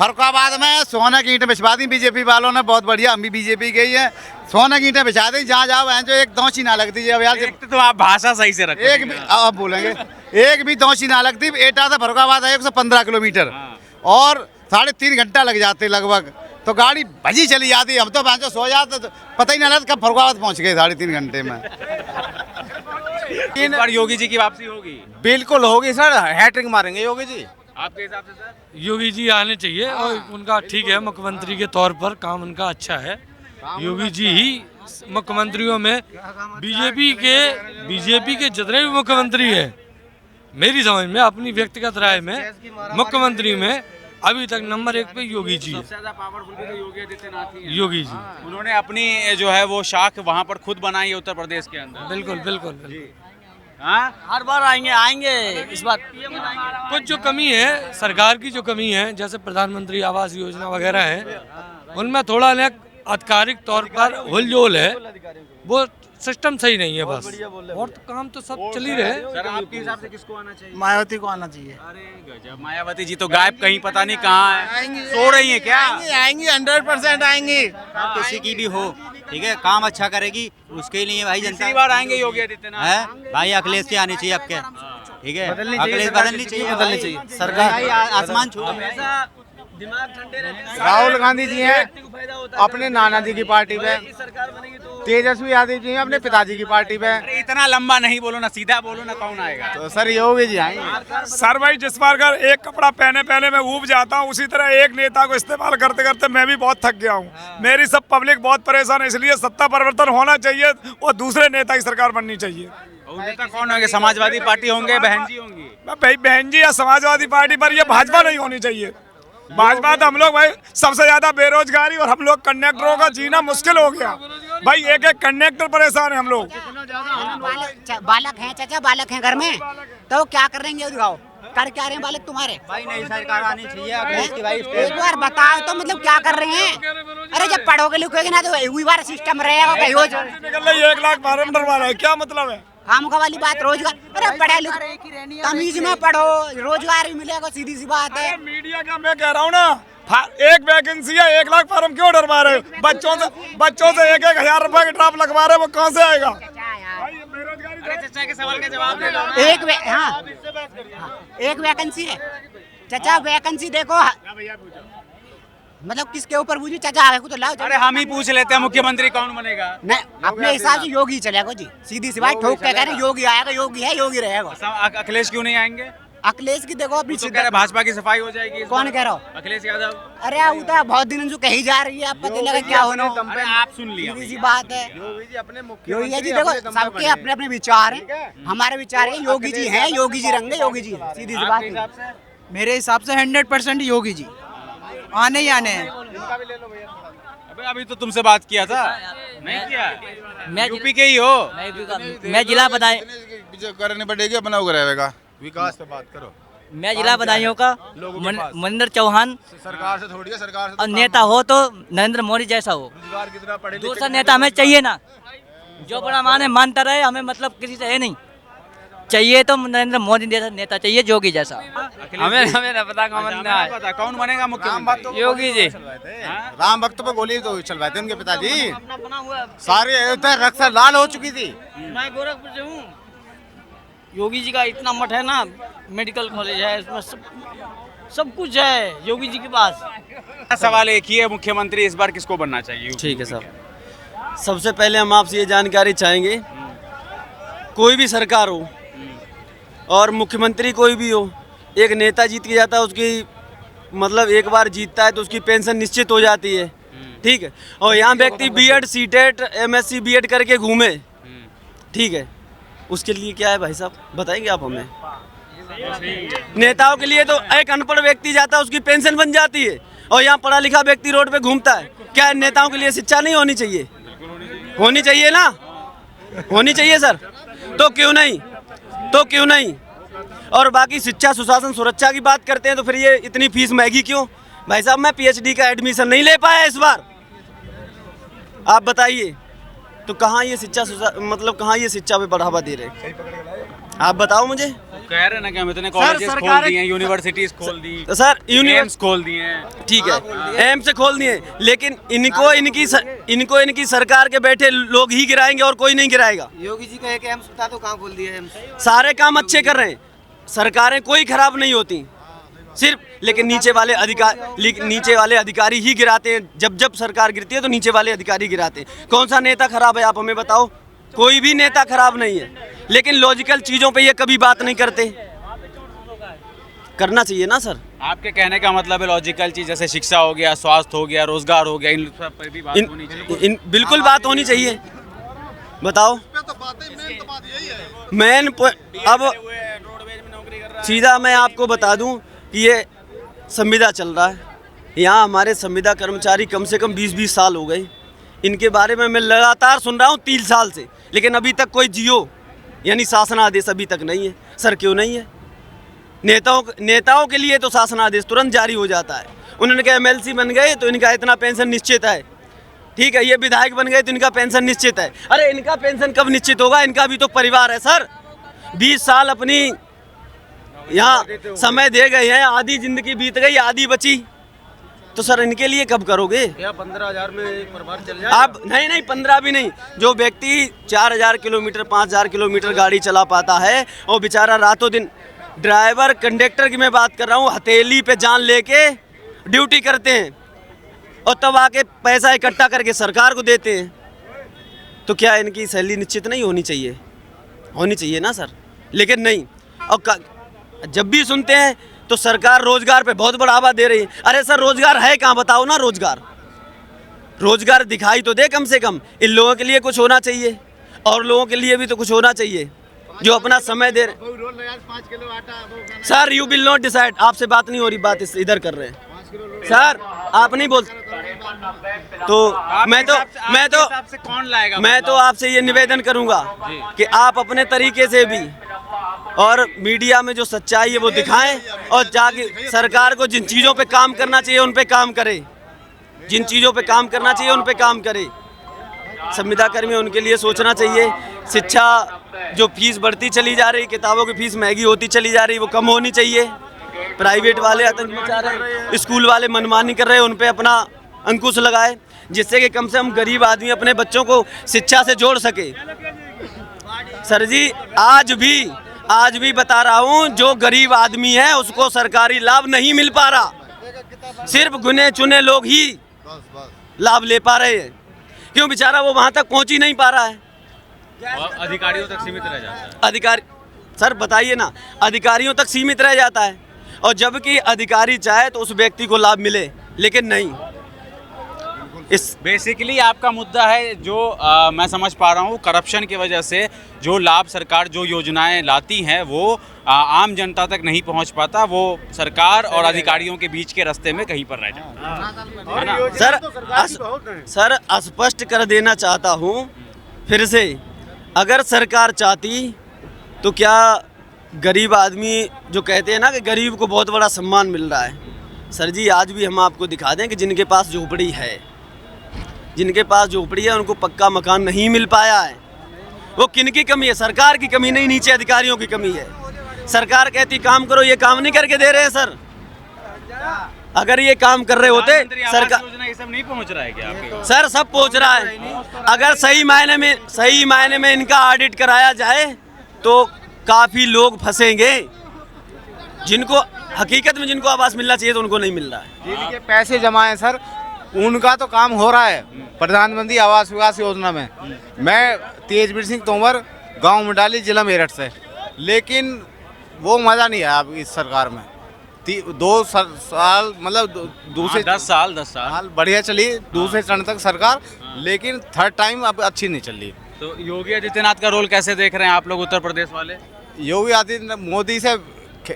फरुखाबाद में सोना की ईंटें बिछवा दी बीजेपी वालों ने, बहुत बढ़िया। हम भी बीजेपी गई है, सोना की ईंटें बिछा दी, जहाँ जाओ जो एक दौची ना लगती है। अब यार तो आप भाषा सही से रखो। एक भी अब बोलेंगे, एक भी दौची ना लगती। एटा से फरुखाबाद है 115 किलोमीटर और 3.5 घंटा लग जाते लगभग। तो गाड़ी भजी चली जाती, हम तो जो सो जाते तो पता ही ना लगता कब फरुखाबाद पहुँच गए 3.5 घंटे में। इस बार योगी जी की वापसी होगी? बिल्कुल होगी सर, हैट्रिक मारेंगे योगी जी। आपके हिसाब से सर? योगी जी आने चाहिए और उनका ठीक है, मुख्यमंत्री के तौर पर काम उनका अच्छा है। योगी जी ही मुख्यमंत्रियों में बीजेपी के जितने भी मुख्यमंत्री हैं, मेरी समझ में, अपनी व्यक्तिगत राय में, मुख्यमंत्री में अभी तक नंबर 1 पे योगी जी है। सबसे ज्यादा पावरफुल भी तो योगी आदित्यनाथ ही हैं। योगी जी उन्होंने अपनी जो है वो शाख वहाँ पर खुद बनाई है उत्तर प्रदेश के अंदर। बिल्कुल। हाँ, हर बार आएंगे इस बात। कुछ जो कमी है सरकार की, जो कमी है जैसे प्रधानमंत्री आवास योजना वगैरह है, उनमें थोड़ा ना आधिकारिक तौर पर हुलझुल है, वो सिस्टम सही नहीं है बस। और तो काम तो सब चल ही रहे। सर आपके हिसाब से किसको आना चाहिए? मायावती को आना चाहिए। अरे गजब, मायावती जी तो गायब कहीं पता नहीं कहाँ है, सो रही है क्या? आएंगी 100% आएंगी। किसी की भी हो, ठीक है, काम अच्छा करेगी उसके लिए भाई जनता। तीसरी बार आएंगे योगी आदित्यनाथ है भाई, अखिलेश की आनी चाहिए आपके, ठीक है, अखिलेश बदलनी चाहिए सरकार। आसमान छू। दिमाग ठंडे रहते। राहुल गांधी जी हैं अपने नाना जी की पार्टी पे, सरकार बनेगी तो तेजस्वी यादव जी हैं अपने पिताजी की पार्टी पे। अरे इतना लंबा नहीं बोलो ना, सीधा बोलो ना, कौन आएगा? तो सर योगी जी आएंगे। सर भाई, जिस बार अगर एक कपड़ा पहने मैं ऊब जाता हूँ, उसी तरह एक नेता को इस्तेमाल करते करते मैं भी बहुत थक गया हूँ। मेरी सब पब्लिक बहुत परेशान है, इसलिए सत्ता परिवर्तन होना चाहिए और दूसरे नेता की सरकार बननी चाहिए। नेता कौन होंगे? समाजवादी पार्टी होंगे, बहन जी होंगी? भाई बहन जी या समाजवादी पार्टी पर, ये भाजपा नहीं होनी चाहिए। भाजपा तो हम लोग भाई सबसे ज्यादा बेरोजगारी और हम लोग कंडक्टरों का जीना मुश्किल हो गया भाई, एक कंडक्टर परेशान है हम लोग। बालक हैं चाचा, बालक हैं घर में, तो क्या कर रहे हैं? दिखाओ कर क्या रहे हैं बालक तुम्हारे? भाई नई सरकार आनी चाहिए अखिलेश की भाई। एक बार बताओ तो, मतलब क्या कर रहे हैं? अरे जब पढ़ोगे लिखोगे ना तो वही बार सिस्टम रहेगा। 1 लाख फार्म डलवाना है, क्या मतलब है? खामखा वाली बात, रोजगार। अरे पढ़े लिखे तमीज में पढ़ो, रोजगार ही मिलेगा, सीधी सी बात है। मीडिया का मैं कह रहा हूँ ना, एक वैकेंसी है, 1 लाख फार्म क्यों डरवा रहे? बच्चों से 1,000 रुपए के ड्राप लगवा रहे, वो कहाँ से आएगा? चचा के सवाल का जवाब दे दो। एक वैकेंसी है चाचा, वैकेंसी देखो, मतलब किसके ऊपर पूछी चाचा? आगे को तो लाओ। अरे हम ही पूछ लेते हैं, मुख्यमंत्री कौन बनेगा? नहीं, अपने हिसाब से योगी चलेगा जी, सीधी सी बात। ठोक के कह रहे योगी आएगा, योगी है, योगी रहेगा। अखिलेश क्यों नहीं आएंगे? अखिलेश की देखो अपनी तो कह रहे भाजपा की सफाई हो जाएगी। कौन कह रहा हो? अखिलेश यादव। अरे वो तो बहुत दिन से कही जा रही है, अब पता लगा क्या होना। अरे आप सुन लिया, सीधी सी बात है। योगी जी अपने योगी जी देखो, सबके अपने अपने विचार हैं, हमारे विचार है योगी जी हैं, योगी जी रंगे, योगी जी हैं, सीधी सी बात है। मेरे हिसाब से 100% योगी जी आने ही आने हैं। अभी तो तुमसे बात किया था, नहीं किया? मैं यूपी के ही हो। मैं जिला बधाई करनी पड़ेगी अपना रहेगा। विकास पे बात करो। मैं जिला बधाइयों का मनिंदर चौहान। सरकार से थोड़ी है, सरकार और नेता हो तो नरेंद्र मोदी जैसा हो। कितना पढ़े दूसरा नेता हमें चाहिए ना, जो बड़ा माने मानता रहे, हमें मतलब किसी से है नहीं। चाहिए तो नरेंद्र मोदी जैसा नेता चाहिए, योगी जैसा। हमें ना पता कौन बनेगा मुख्यमंत्री? योगी जी। राम भक्त पे गोली तो चलवाए थे उनके पिताजी, सारे रक्षा लाल हो चुकी थी। मैं गोरखपुर से हूँ। योगी जी का इतना मठ है ना, मेडिकल कॉलेज है, इसमें सब कुछ है योगी जी के पास। सवाल एक ही है, मुख्यमंत्री इस बार किसको बनना चाहिए? ठीक है साहब, सबसे पहले हम आपसे ये जानकारी चाहेंगे, कोई भी सरकार हो और मुख्यमंत्री कोई भी हो, एक नेता जीत के जाता है, उसकी मतलब एक बार जीतता है तो उसकी पेंशन निश्चित हो जाती है, ठीक है। और यहाँ व्यक्ति बीएड, सीटेट, एमएससी, बीएड करके घूमे, ठीक है, उसके लिए क्या है भाई साहब, बताएंगे आप हमें? नेताओं के लिए तो एक अनपढ़ व्यक्ति जाता है, उसकी पेंशन बन जाती है, और यहाँ पढ़ा लिखा व्यक्ति रोड पे घूमता है। क्या नेताओं के लिए शिक्षा नहीं होनी चाहिए? होनी चाहिए ना, होनी चाहिए सर। तो क्यों नहीं, तो क्यों नहीं? और बाकी शिक्षा, सुशासन, सुरक्षा की बात करते हैं तो फिर ये इतनी फीस महंगी क्यों? भाई साहब मैं पीएचडी का एडमिशन नहीं ले पाया इस बार, आप बताइए। तो कहाँ ये शिक्षा, मतलब कहाँ ये शिक्षा पे बढ़ावा दे रहे? आप बताओ मुझे। कह रहे ना कि हम इतने कॉलेजेस खोल दिए हैं, यूनिवर्सिटीज खोल दी, तो सर एम्स खोल दिए हैं। ठीक है, एम्स से खोल दिए, लेकिन इनको इनकी सरकार के बैठे लोग ही गिराएंगे और कोई नहीं गिराएगा। योगी जी का एक एम्स बता दो कहाँ खोल दिया एम्स। सारे काम अच्छे कर रहे हैं, सरकारें कोई खराब नहीं होती, सिर्फ लेकिन नीचे वाले अधिकारी ही गिराते हैं। जब सरकार गिरती है तो नीचे वाले अधिकारी गिराते हैं। कौन सा नेता खराब है आप हमें बताओ? कोई भी नेता खराब नहीं है, लेकिन लॉजिकल चीज़ों पे ये कभी बात नहीं करते। करना चाहिए ना सर। आपके कहने का मतलब है लॉजिकल चीज जैसे शिक्षा हो गया, स्वास्थ्य हो गया, रोजगार हो गया, इन सब पर भी बात होनी चाहिए। बिल्कुल बात होनी चाहिए। बताओ मेन अब सीधा मैं आपको बता दूं कि ये संविदा चल रहा है, यहाँ हमारे संविदा कर्मचारी कम से कम 20-20 साल हो गए। इनके बारे में मैं लगातार सुन रहा हूँ 3 साल से, लेकिन अभी तक कोई जियो यानी शासनादेश अभी तक नहीं है। सर क्यों नहीं है? नेताओं के लिए तो शासनादेश तुरंत जारी हो जाता है। उन्होंने कहा MLC बन गए तो इनका इतना पेंशन निश्चित है, ठीक है, ये विधायक बन गए तो इनका पेंशन निश्चित है। अरे इनका पेंशन कब निश्चित होगा? इनका भी तो परिवार है सर। 20 साल अपनी यहाँ समय दे गए हैं, आधी जिंदगी बीत गई, आधी बची, तो सर इनके लिए कब करोगे? क्या 15,000 में एक परिवार चल जाए? आप नहीं 15 भी नहीं, जो व्यक्ति 4,000 किलोमीटर 5,000 किलोमीटर गाड़ी चला पाता है और बेचारा रातों दिन, ड्राइवर कंडक्टर की मैं बात कर रहा हूँ, हथेली पे जान लेके ड्यूटी करते हैं और तब आके पैसा इकट्ठा करके सरकार को देते हैं, तो क्या इनकी सैलरी निश्चित नहीं होनी चाहिए? होनी चाहिए ना सर, लेकिन नहीं। और जब भी सुनते हैं तो सरकार रोजगार पे बहुत बढ़ावा दे रही है। अरे सर रोजगार है कहाँ? बताओ ना। रोजगार दिखाई तो दे कम से कम। इन लोगों के लिए कुछ होना चाहिए और लोगों के लिए भी तो कुछ होना चाहिए जो अपना समय दे रहे। Sir you will not decide, आपसे बात नहीं हो रही, बात इधर कर रहे हैं सर, आप नहीं बोल। तो मैं तो आपसे ये निवेदन करूंगा कि आप अपने तरीके से भी और मीडिया में जो सच्चाई है वो दिखाएं और जाके सरकार को जिन चीज़ों पे काम करना चाहिए उन पे काम करे, जिन चीज़ों पे काम करना चाहिए उन पे काम करे। संविदा कर्मी उनके लिए सोचना चाहिए। शिक्षा जो फीस बढ़ती चली जा रही, किताबों की फीस महंगी होती चली जा रही, वो कम होनी चाहिए। प्राइवेट वाले आतंक मचा रहे हैं, स्कूल वाले मनमानी कर रहे हैं, उन पे अपना अंकुश लगाए, जिससे कि कम से कम गरीब आदमी अपने बच्चों को शिक्षा से जोड़ सके। सर जी आज भी बता रहा हूँ, जो गरीब आदमी है उसको सरकारी लाभ नहीं मिल पा रहा, सिर्फ गिने चुने लोग ही लाभ ले पा रहे हैं। क्यों? बेचारा वो वहाँ तक पहुँच ही नहीं पा रहा है, अधिकारियों तक सीमित रह जाता है। अधिकारी सर बताइए ना, अधिकारियों तक सीमित रह जाता है, और जबकि अधिकारी चाहे तो उस व्यक्ति को लाभ मिले, लेकिन नहीं। इस बेसिकली आपका मुद्दा है जो मैं समझ पा रहा हूँ, करप्शन की वजह से जो लाभ सरकार जो योजनाएं लाती हैं वो आम जनता तक नहीं पहुँच पाता, वो सरकार और अधिकारियों के बीच के रास्ते में कहीं पर रह जाता है ना। सर स्पष्ट कर देना चाहता हूँ फिर से, अगर सरकार चाहती तो क्या गरीब आदमी जो कहते हैं ना कि गरीब को बहुत बड़ा सम्मान मिल रहा है, सर जी आज भी हम आपको दिखा दें कि जिनके पास झोपड़ी है, उनको पक्का मकान नहीं मिल पाया है। वो किनकी कमी है? सरकार की कमी नहीं, नीचे अधिकारियों की कमी है। सरकार कहती काम करो, ये काम नहीं करके दे रहे हैं सर। अगर ये काम कर रहे होते सरकार, ये सब नहीं पहुंच रहा है क्या आपके? सर सब पहुंच रहा है। अगर सही मायने में इनका ऑडिट कराया जाए तो काफ़ी लोग फंसेंगे, जिनको हकीकत में जिनको आवास मिलना चाहिए तो उनको नहीं मिल रहा है। जिनके पैसे जमा है सर, उनका तो काम हो रहा है प्रधानमंत्री आवास विकास योजना में। मैं तेजवीर सिंह तोमर, गांव मंडाली, जिला मेरठ से, लेकिन वो मज़ा नहीं है अब इस सरकार में। 2 साल मतलब दूसरे 10 साल बढ़िया चली, दूसरे चरण तक सरकार, लेकिन थर्ड टाइम अब अच्छी नहीं चल रही। तो योगी आदित्यनाथ का रोल कैसे देख रहे हैं आप लोग उत्तर प्रदेश वाले? योगी आदित्यनाथ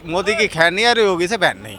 मोदी की खैर नहीं है और योगी से बहन नहीं।